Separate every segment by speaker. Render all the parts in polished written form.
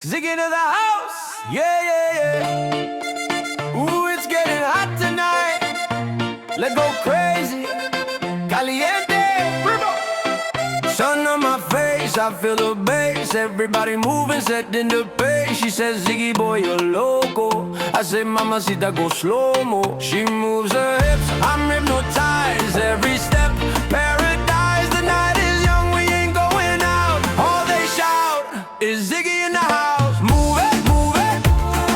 Speaker 1: Ziggy to the house, yeah, yeah, yeah. Ooh, it's getting hot tonight. Let's go crazy, caliente. Sun on my face, I feel the bass. Everybody moving, setting the pace. She says, Ziggy boy, you're loco. I say, mamacita, go slow-mo. She moves her hips, I'm hypnotized. Every step, paradise. The night is young, we ain't going out. All they shout is Ziggy in the house. Move it,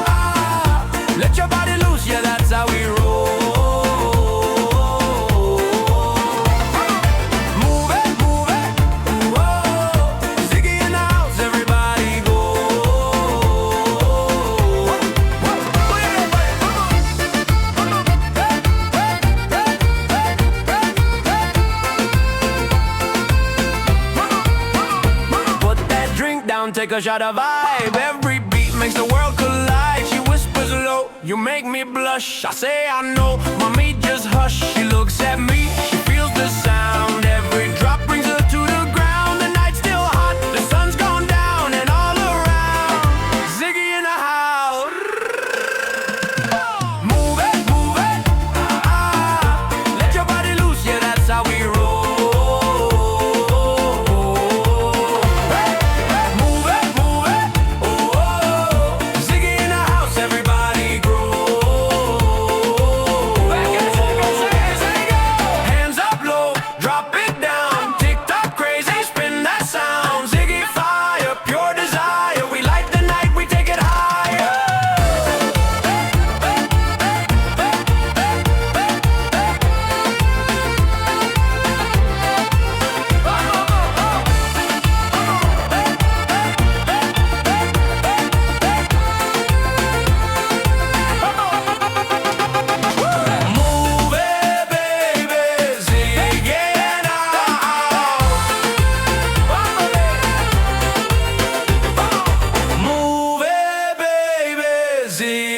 Speaker 1: ah. Let your body loose, yeah, that's how we roll. Take a shot of vibe. Every beat makes the world collide. She whispers low, you make me blush. I say I know, mommy just hush. She looks at me, she feels the sound. Every drop brings her to the ground. The night's still hot, the sun's gone down. And all around, Ziggy in the house. Move it, ah. Let your body loose, yeah, that's how we roll. See